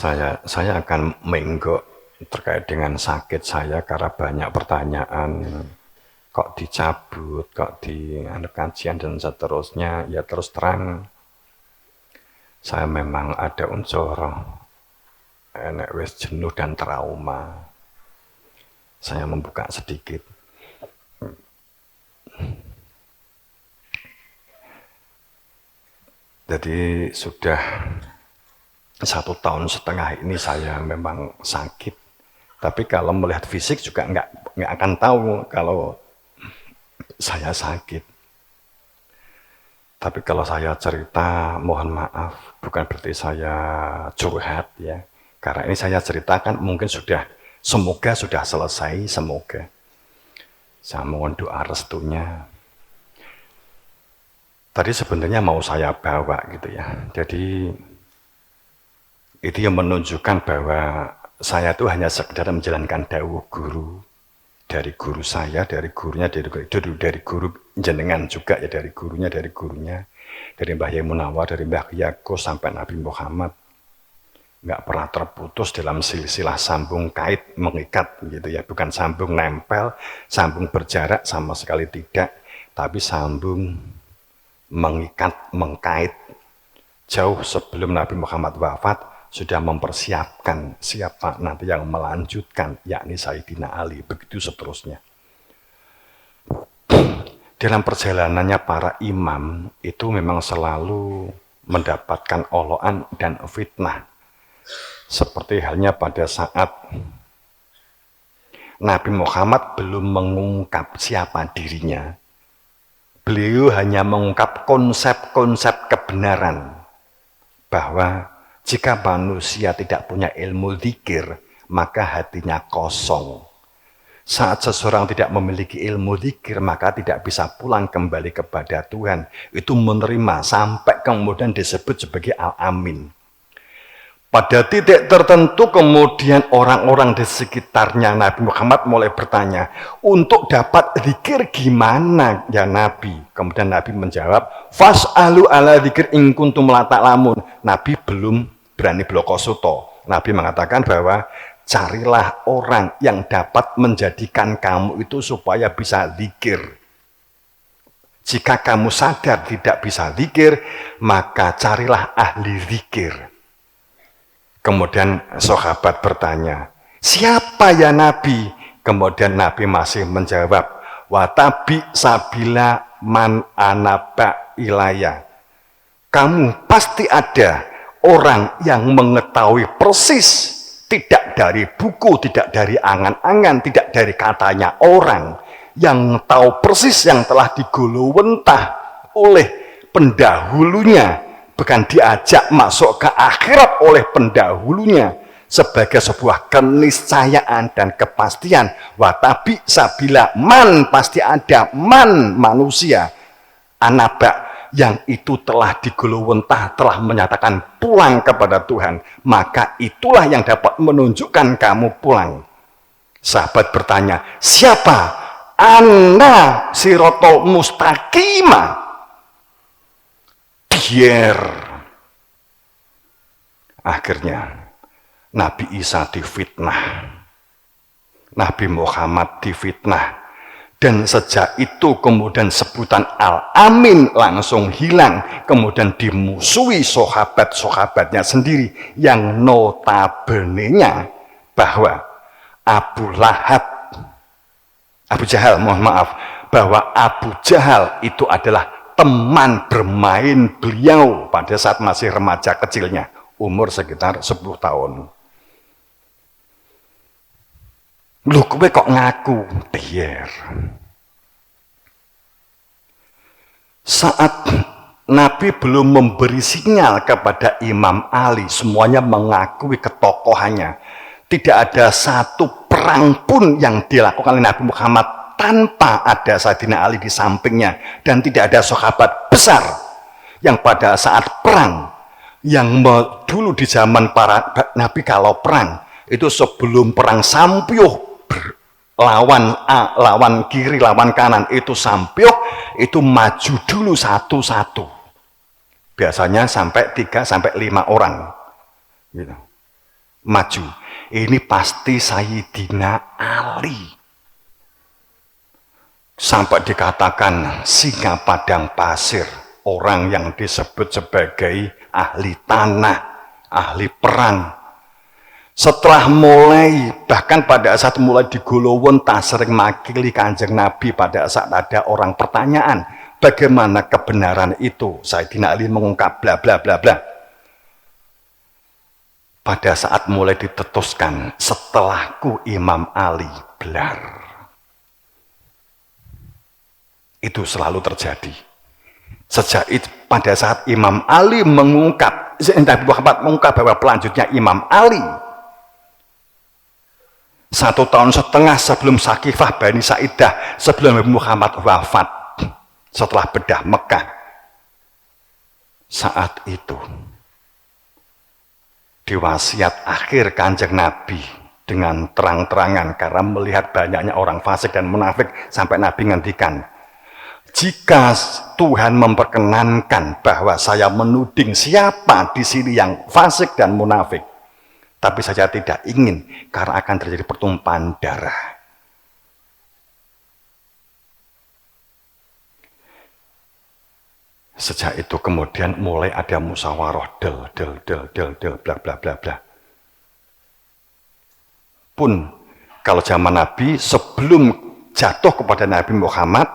Saya akan menggok terkait dengan sakit saya karena banyak pertanyaan kok dicabut, kok di kajian dan seterusnya. Ya terus terang saya memang ada unsur enek wis jenuh dan trauma. Saya membuka sedikit. Jadi sudah 1,5 tahun ini saya memang sakit. Tapi kalau melihat fisik juga nggak akan tahu kalau saya sakit. Tapi kalau saya cerita, mohon maaf, bukan berarti saya curhat ya. Karena ini saya ceritakan mungkin semoga sudah selesai, semoga. Saya mohon doa restunya. Tadi sebenarnya mau saya bawa gitu ya. Jadi itu yang menunjukkan bahwa saya itu hanya sekedar menjalankan dawuh guru. Dari guru saya, dari gurunya, dari guru jenengan juga ya, dari gurunya, dari Mbah Yai Munawar, dari Mbah Yago sampai Nabi Muhammad. Nggak pernah terputus dalam silsilah sambung kait mengikat gitu ya, bukan sambung nempel, sambung berjarak sama sekali tidak, tapi sambung mengikat, mengkait. Jauh sebelum Nabi Muhammad wafat sudah mempersiapkan siapa nanti yang melanjutkan, yakni Sayyidina Ali, begitu seterusnya. Dalam perjalanannya para imam itu memang selalu mendapatkan oloan dan fitnah. Seperti halnya pada saat Nabi Muhammad belum mengungkap siapa dirinya. Beliau hanya mengungkap konsep-konsep kebenaran. Bahwa jika manusia tidak punya ilmu zikir, maka hatinya kosong. Saat seseorang tidak memiliki ilmu zikir, maka tidak bisa pulang kembali kepada Tuhan. Itu menerima sampai kemudian disebut sebagai al-amin. Pada titik tertentu kemudian orang-orang di sekitarnya Nabi Muhammad mulai bertanya, untuk dapat zikir gimana ya Nabi? Kemudian Nabi menjawab, fas'alu ala zikir in kuntum la ta'lamun. Nabi belum berani blokosuto. Nabi mengatakan bahwa carilah orang yang dapat menjadikan kamu itu supaya bisa zikir. Jika kamu sadar tidak bisa zikir, maka carilah ahli zikir. Kemudian sahabat bertanya, siapa ya Nabi? Kemudian Nabi masih menjawab, watabi sabila man anaba ilaya. Kamu pasti ada orang yang mengetahui persis, tidak dari buku, tidak dari angan-angan, tidak dari katanya orang, yang tahu persis yang telah digolowentah oleh pendahulunya, bukan diajak masuk ke akhirat oleh pendahulunya sebagai sebuah keniscayaan dan kepastian. Watabi sabila man, pasti ada man manusia anaba yang itu telah digolowentah, telah menyatakan pulang kepada Tuhan, maka itulah yang dapat menunjukkan kamu pulang. Sahabat bertanya, siapa? Ana sirotol mustaqimah. Akhirnya Nabi Isa difitnah, Nabi Muhammad difitnah, dan sejak itu kemudian sebutan Al-Amin langsung hilang, kemudian dimusuhi sahabat-sahabatnya sendiri yang notabene-nya bahwa Abu Jahal, mohon maaf, bahwa Abu Jahal itu adalah teman bermain beliau pada saat masih remaja kecilnya, umur sekitar 10 tahun. Lu kowe kok ngaku? Biar. Saat Nabi belum memberi sinyal kepada Imam Ali, semuanya mengakui ketokohannya. Tidak ada satu perang pun yang dilakukan oleh Nabi Muhammad tanpa ada Sayyidina Ali di sampingnya, dan tidak ada sahabat besar yang pada saat perang, yang dulu di zaman para Nabi kalau perang itu sebelum perang sampyuh, lawan kiri, lawan kanan itu sampyuh, itu maju dulu satu-satu, biasanya sampai 3-5 orang gitu. maju. Ini pasti Sayyidina Ali. Sampai dikatakan singa padang pasir, orang yang disebut sebagai ahli tanah, ahli perang. Setelah mulai, bahkan pada saat mulai digolowon, tak sering makili Kanjeng Nabi pada saat ada orang pertanyaan, bagaimana kebenaran itu? Sayyidina Ali mengungkap bla bla bla bla. Pada saat mulai ditetuskan, setelahku Imam Ali belar. Itu selalu terjadi. Sejak itu, pada saat Imam Ali mengungkap, Nabi Muhammad mengungkap bahwa pelanjutnya Imam Ali, 1 tahun setengah sebelum Sakifah Bani Sa'idah, sebelum Nabi Muhammad wafat, setelah bedah Mekah, saat itu diwasiat akhir Kanjeng Nabi dengan terang-terangan karena melihat banyaknya orang fasik dan munafik, sampai Nabi ngendikan, jika Tuhan memperkenankan bahwa saya menuding siapa di sini yang fasik dan munafik, tapi saya tidak ingin karena akan terjadi pertumpahan darah. Sejak itu kemudian mulai ada musyawarah del bla bla bla bla. Pun kalau zaman Nabi, sebelum jatuh kepada Nabi Muhammad,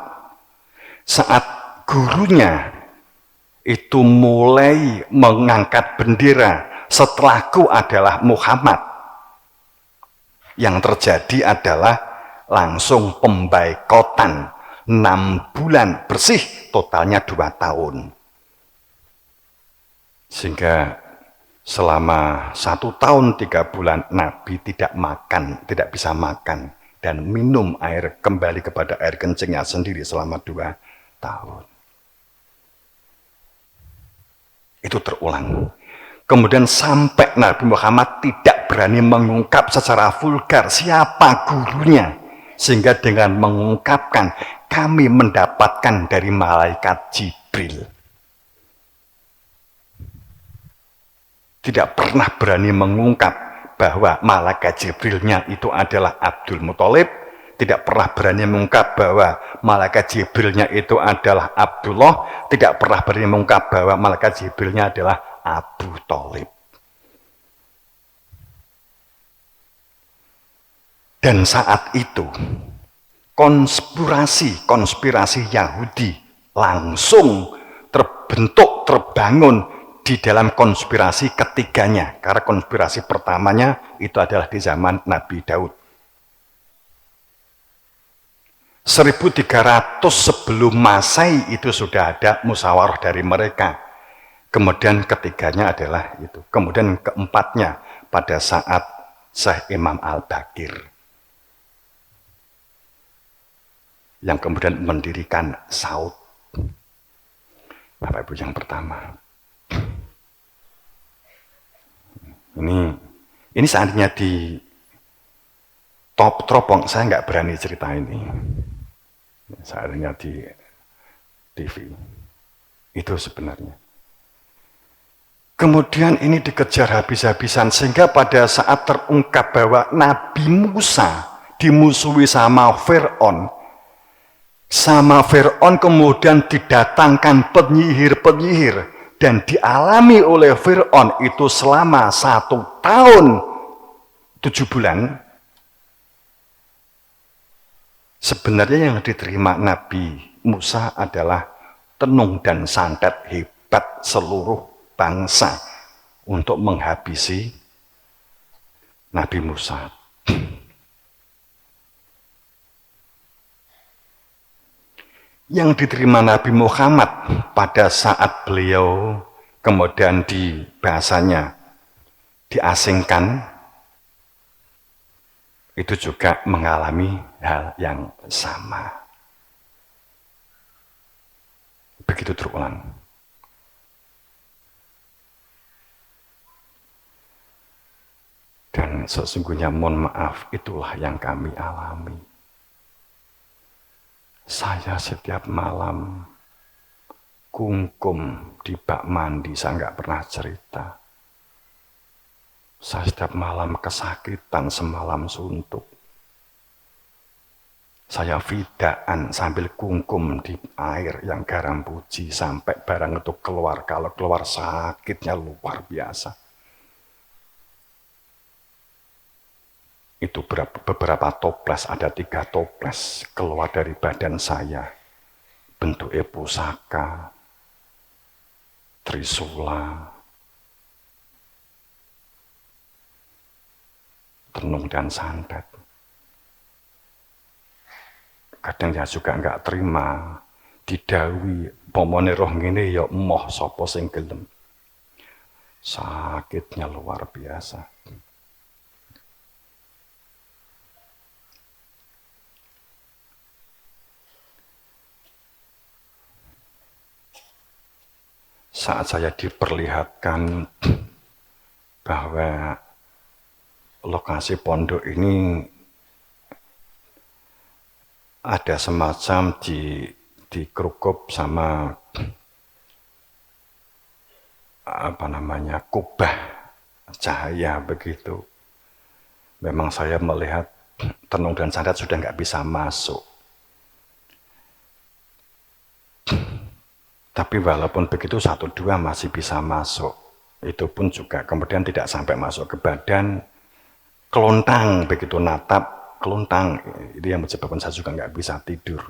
saat gurunya itu mulai mengangkat bendera, setelahku adalah Muhammad, yang terjadi adalah langsung pembaikotan 6 bulan bersih, totalnya 2 tahun. Sehingga selama 1 tahun 3 bulan Nabi tidak makan, tidak bisa makan dan minum air, kembali kepada air kencingnya sendiri selama 2 tahun. Itu terulang. Kemudian sampai Nabi Muhammad tidak berani mengungkap secara vulgar siapa gurunya, sehingga dengan mengungkapkan, kami mendapatkan dari malaikat Jibril. Tidak pernah berani mengungkap bahwa malaikat Jibrilnya itu adalah Abdul Muthalib, tidak pernah berani mengungkap bahwa malaikat Jibrilnya itu adalah Abdullah, tidak pernah berani mengungkap bahwa malaikat Jibrilnya adalah Abu Thalib. Dan saat itu konspirasi Yahudi langsung terbentuk, terbangun di dalam konspirasi ketiganya. Karena konspirasi pertamanya itu adalah di zaman Nabi Daud. 1300 sebelum Masehi itu sudah ada musyawarah dari mereka. Kemudian ketiganya adalah itu. Kemudian keempatnya pada saat Syekh Imam Al-Baqir, yang kemudian mendirikan Saud. Bapak Ibu yang pertama. Ini seandainya di teropong, saya nggak berani cerita ini. Seandainya di TV. Itu sebenarnya. Kemudian ini dikejar habis-habisan, sehingga pada saat terungkap bahwa Nabi Musa dimusuhi sama Fir'aun, kemudian didatangkan penyihir-penyihir, dan dialami oleh Fir'aun itu selama 1 tahun 7 bulan. Sebenarnya yang diterima Nabi Musa adalah tenung dan santet hebat seluruh bangsa untuk menghabisi Nabi Musa. Yang diterima Nabi Muhammad pada saat beliau kemudian di bahasanya diasingkan, itu juga mengalami hal yang sama. Begitu terulang. Dan sesungguhnya mohon maaf, itulah yang kami alami. Saya setiap malam kungkum di bak mandi, saya nggak pernah cerita. Saya setiap malam kesakitan, semalam suntuk. Saya fidaan sambil kungkum di air yang garam puji sampai barang itu keluar. Kalau keluar sakitnya luar biasa. Itu beberapa toples, ada 3 toples keluar dari badan saya. Bentuknya pusaka, trisula, tenung dan santet. Kadang ya juga enggak terima, didawi, pomone roh ngene ya emoh sapa sing gelem. Sakitnya luar biasa. Saat saya diperlihatkan bahwa lokasi pondok ini ada semacam dikerukup sama kubah cahaya begitu. Memang saya melihat tenung dan santet sudah nggak bisa masuk. Tapi walaupun begitu 1-2 masih bisa masuk. Itu pun juga kemudian tidak sampai masuk ke badan. Kelontang begitu natap, kelontang. Itu yang menyebabkan saya juga nggak bisa tidur.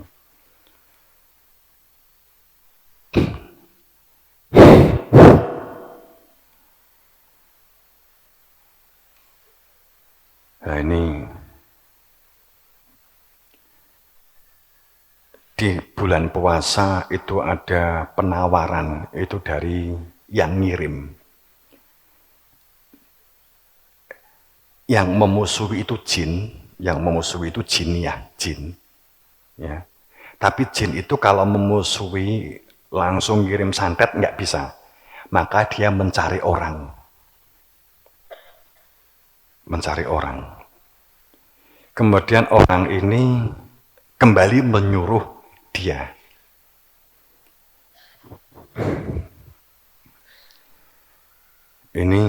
Nah ini di bulan puasa itu ada penawaran itu dari yang ngirim. Yang memusuhi itu jin, yang memusuhi itu jiniah, jin. Ya. Tapi jin itu kalau memusuhi langsung ngirim santet nggak bisa. Maka dia mencari orang. Mencari orang. Kemudian orang ini kembali menyuruh dia. Ini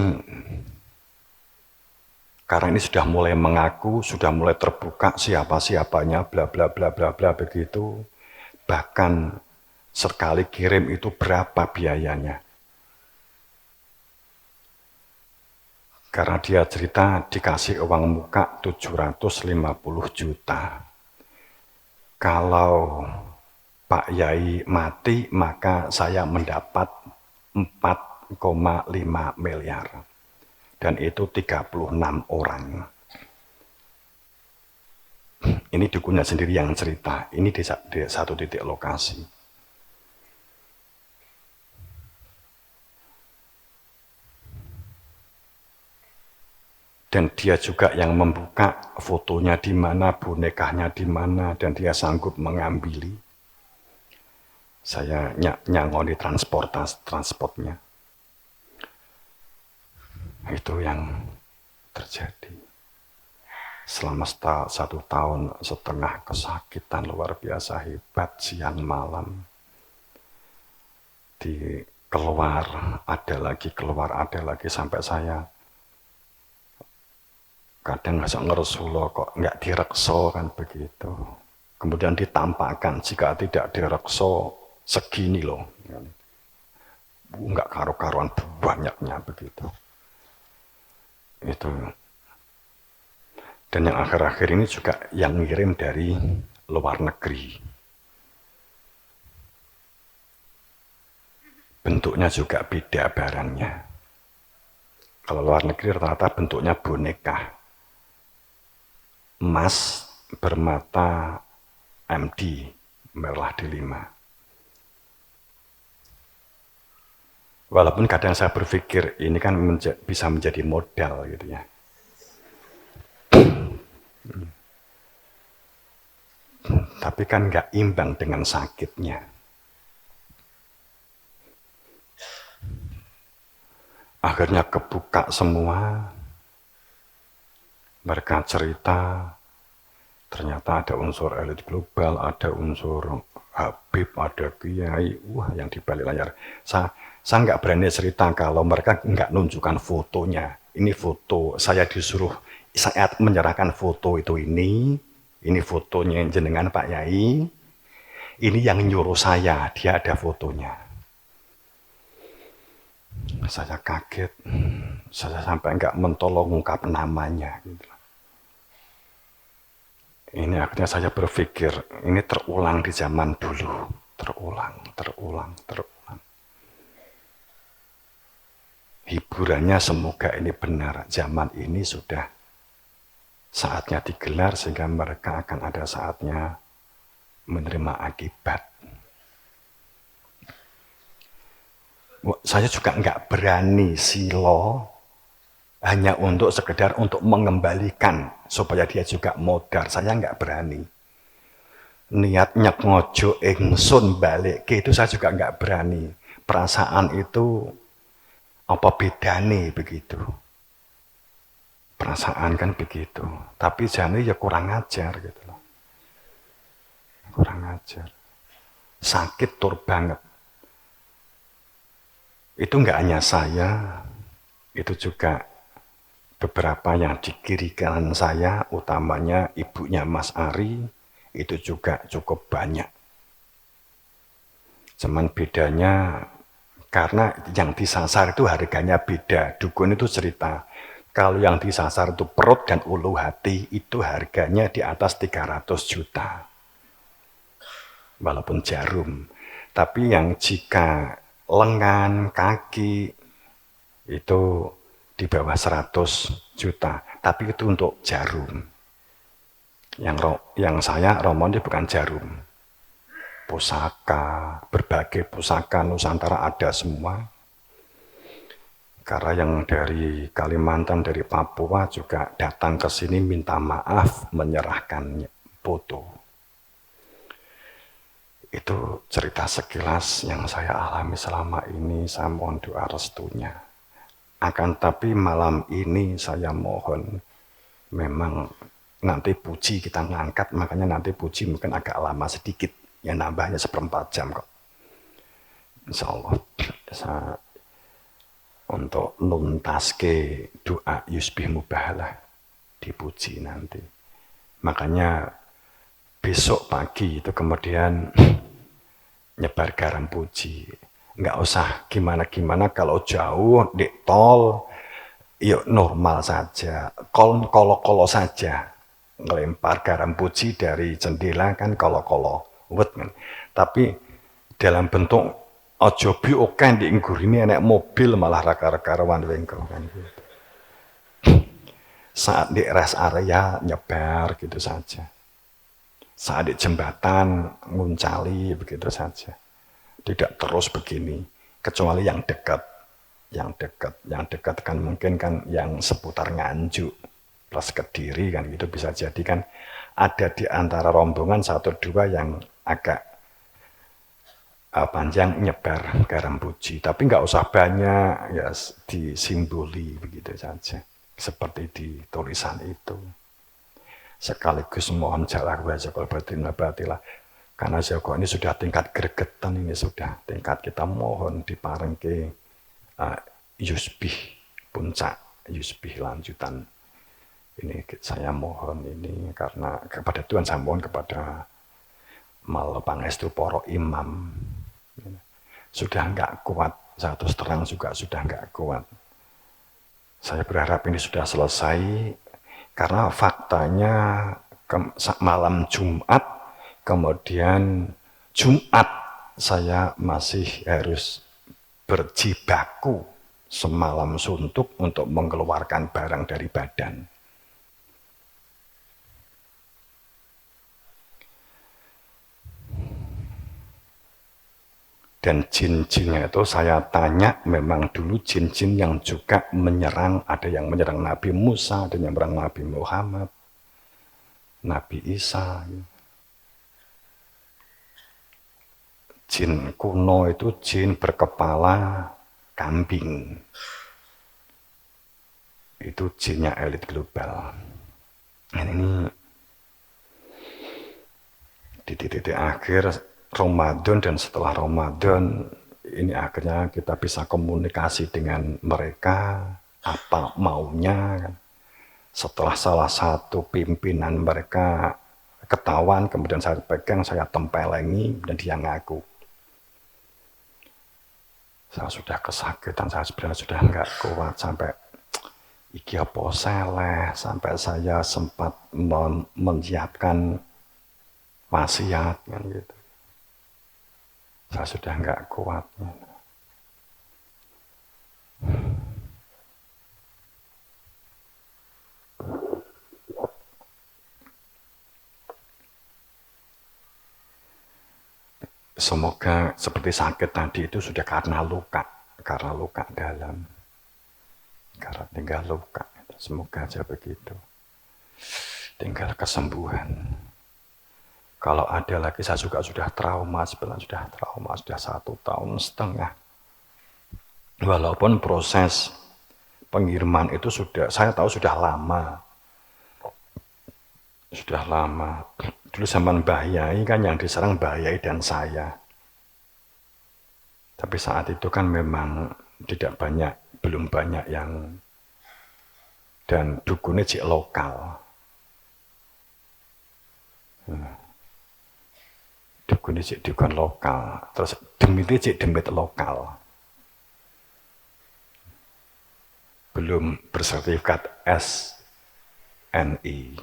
karena ini sudah mulai mengaku, sudah mulai terbuka siapa-siapanya, bla bla bla bla bla begitu. Bahkan sekali kirim itu berapa biayanya. Karena dia cerita dikasih uang muka 750 juta. Kalau Pak Yai mati, maka saya mendapat 4,5 miliar. Dan itu 36 orang. Ini dukunnya sendiri yang cerita. Ini di satu titik lokasi. Dan dia juga yang membuka fotonya di mana, bonekanya di mana, dan dia sanggup mengambili. Saya nyangoni transportnya. Itu yang terjadi. Selama 1,5 tahun kesakitan luar biasa hebat, siang malam. Keluar ada lagi sampai saya kadang ngeresulo kok nggak direkso kan begitu. Kemudian ditampakkan jika tidak direkso segini loh. Nggak karu-karuan banyaknya begitu. Itu. Dan yang akhir-akhir ini juga yang ngirim dari luar negeri. Bentuknya juga beda barangnya. Kalau luar negeri rata-rata bentuknya boneka. Emas bermata MD, merah delima. Walaupun kadang saya berpikir ini kan bisa menjadi modal gitu ya. Tapi kan nggak imbang dengan sakitnya. Akhirnya kebuka semua. Mereka cerita, ternyata ada unsur elit global, ada unsur Habib, ada Kiai, yang di balik layar. Saya nggak berani cerita kalau mereka nggak nunjukkan fotonya. Ini foto, saya disuruh saat menyerahkan foto itu ini fotonya jenengan Pak Yai, ini yang nyuruh saya, dia ada fotonya. Saya kaget, saya sampai nggak mentolong ungkap namanya. Ini akhirnya saya berpikir, ini terulang di zaman dulu, terulang. Hiburannya semoga ini benar, zaman ini sudah saatnya digelar sehingga mereka akan ada saatnya menerima akibat. Saya juga nggak berani silo hanya untuk sekedar untuk mengembalikan supaya dia juga modar. Saya nggak berani. Niatnya ngojo ingsun balik itu saya juga nggak berani. Perasaan itu apa bedane begitu? Perasaan kan begitu. Tapi jane ya kurang ajar gitu loh. Kurang ajar. Sakit tur banget. Itu enggak hanya saya, itu juga beberapa yang di kiri kanan saya, utamanya ibunya Mas Ari, itu juga cukup banyak. Cuman bedanya karena yang disasar itu harganya beda. Dukun itu cerita, kalau yang disasar itu perut dan ulu hati, itu harganya di atas 300 juta. Walaupun jarum. Tapi yang jika lengan, kaki, itu di bawah 100 juta. Tapi itu untuk jarum. Yang saya Romo ini bukan jarum. Pusaka, berbagai pusaka Nusantara ada semua. Karena yang dari Kalimantan, dari Papua juga datang ke sini minta maaf menyerahkan foto. Itu cerita sekilas yang saya alami selama ini, saya mohon doa restunya. Akan tapi malam ini saya mohon, memang nanti puji kita ngangkat, makanya nanti puji mungkin agak lama sedikit, ya nambahnya 1/4 jam kok. Insya Allah, saya untuk nuntaske doa yusbih mubahalah dipuji nanti. Makanya besok pagi itu kemudian nyebar garam puji. Nggak usah gimana-gimana kalau jauh di tol, yuk normal saja. Kolo-kolo saja. Ngelempar garam puji dari jendela kan kolo-kolo. Kan. Tapi dalam bentuk ojo bi oke di inggur ini enak mobil malah raka-raka wengkel kan gitu. Saat di rest area nyebar gitu saja. Saat di jembatan nguncali begitu saja. Tidak terus begini, kecuali yang dekat. Yang dekat kan mungkin kan yang seputar Nganjuk plus Kediri kan gitu bisa jadi kan ada di antara rombongan 1-2 yang agak panjang nyebar garam puji, tapi nggak usah banyak ya disimboli begitu saja seperti di tulisan itu. Sekaligus mohon jalan wa jakol batin nabatilah. Karena Jago ini sudah tingkat gregetan, ini sudah tingkat kita mohon diparengke yusbih puncak, yusbih lanjutan. Ini saya mohon ini karena kepada Tuhan saya mohon kepada mal pangestu poro imam. Sudah enggak kuat, satu terang juga sudah enggak kuat. Saya berharap ini sudah selesai karena faktanya malam Jumat, kemudian Jumat saya masih harus berjibaku semalam suntuk untuk mengeluarkan barang dari badan. Dan jin-jinnya itu saya tanya, memang dulu jin-jin yang juga menyerang, ada yang menyerang Nabi Musa, ada yang menyerang Nabi Muhammad, Nabi Isa. Jin kuno itu jin berkepala kambing. Itu jinnya elit global. Dan ini di titik akhir Ramadan dan setelah Ramadan ini akhirnya kita bisa komunikasi dengan mereka, apa maunya. Setelah salah satu pimpinan mereka ketahuan, kemudian saya pegang, saya tempelengi, dan dia ngaku. Saya sudah kesakitan, saya sebenarnya sudah nggak kuat, sampai iki apa seleh, sampai saya sempat menyiapkan wasiat, kan gitu. Saya sudah nggak kuat. Semoga seperti sakit tadi itu sudah karena luka dalam, karena tinggal luka. Semoga aja begitu. Tinggal kesembuhan. Kalau ada lagi, saya juga sudah trauma, sebenarnya sudah 1,5 tahun. Walaupun proses pengiriman itu saya tahu sudah lama. Dulu zaman Mbah Yai kan yang diserang Mbah Yai dan saya. Tapi saat itu kan memang belum banyak yang, dan dukunnya cik lokal. Dukun cik dukun lokal, terus demit cik demit lokal. Belum bersertifikat SNI.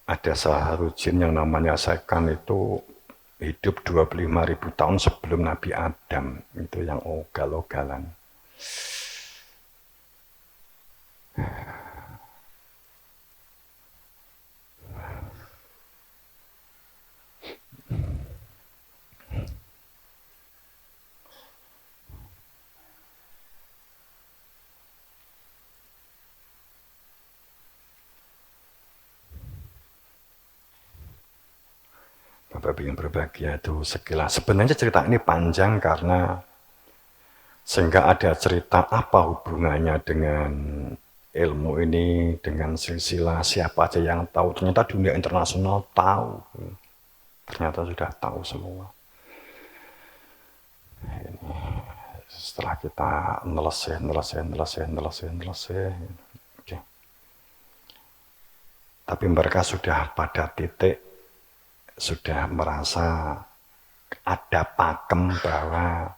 Ada salah jin yang namanya Sekan, itu hidup 25.000 tahun sebelum Nabi Adam, itu yang ogal-ogalan. Bapak yang berbahagia itu sekilas. Sebenarnya cerita ini panjang karena sehingga ada cerita apa hubungannya dengan ilmu ini, dengan silsilah, siapa aja yang tahu. Ternyata dunia internasional tahu. Ternyata sudah tahu semua. Ini, setelah kita neleseh. Okay. Tapi mereka sudah pada titik, sudah merasa ada pakem bahwa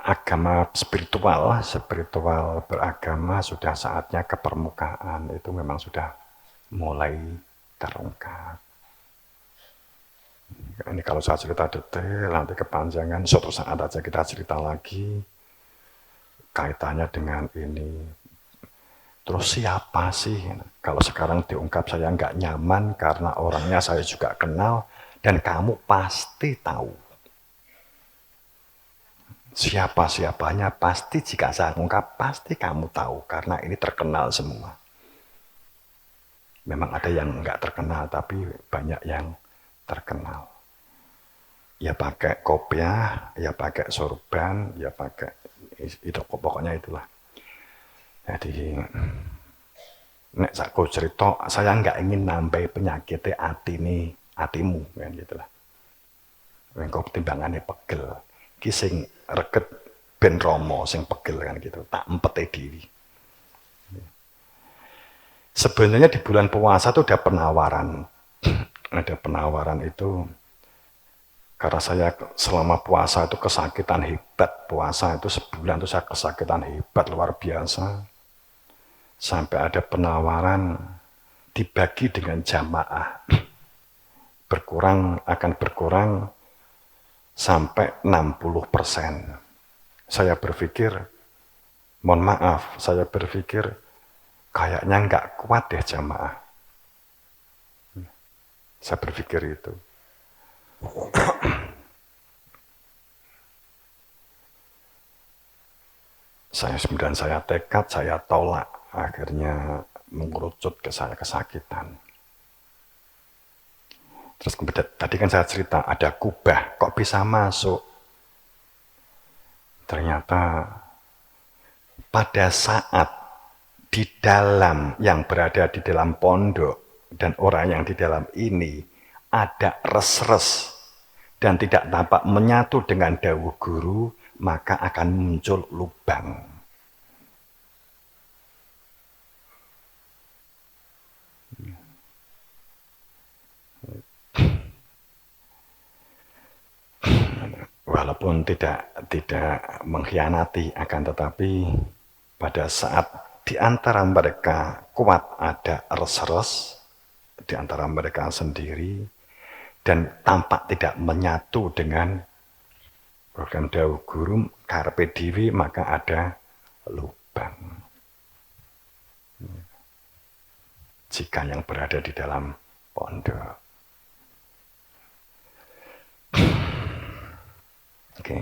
agama spiritual beragama sudah saatnya ke permukaan, itu memang sudah mulai terungkap. Ini kalau saya cerita detail nanti kepanjangan, suatu saat aja kita cerita lagi kaitannya dengan ini. Terus siapa sih? Kalau sekarang diungkap saya nggak nyaman karena orangnya saya juga kenal dan kamu pasti tahu. Siapa-siapanya pasti, jika saya ungkap pasti kamu tahu karena ini terkenal semua. Memang ada yang nggak terkenal tapi banyak yang terkenal. Ya pakai kopiah, ya pakai sorban, ya pakai itu, pokoknya itulah. Jadi nek aku cerita, saya nggak ingin nambah penyakitnya atimu kan gitulah. Engkau timbangannya pegel, kising reket ben romo sing pegel kan gitu, tak empete diri. Sebenarnya di bulan puasa itu ada penawaran itu. Karena saya selama puasa itu kesakitan hebat, puasa itu sebulan itu saya kesakitan hebat luar biasa. Sampai ada penawaran dibagi dengan jamaah. Akan berkurang sampai 60%. Saya berpikir, mohon maaf, kayaknya nggak kuat deh jamaah. Saya berpikir itu. Saya tekad, saya tolak. Akhirnya mengerucut ke saya kesakitan. Terus tadi kan saya cerita ada kubah, kok bisa masuk? ternyata pada saat di dalam yang berada di dalam pondok dan orang yang di dalam ini ada res-res dan tidak tampak menyatu dengan dawuh guru, maka akan muncul lubang. Walaupun tidak mengkhianati, akan tetapi pada saat di antara mereka kuat ada res-res, di antara mereka sendiri, dan tampak tidak menyatu dengan program dawuh guru karpe dievi, maka ada lubang. Jika yang berada di dalam pondok. Oke.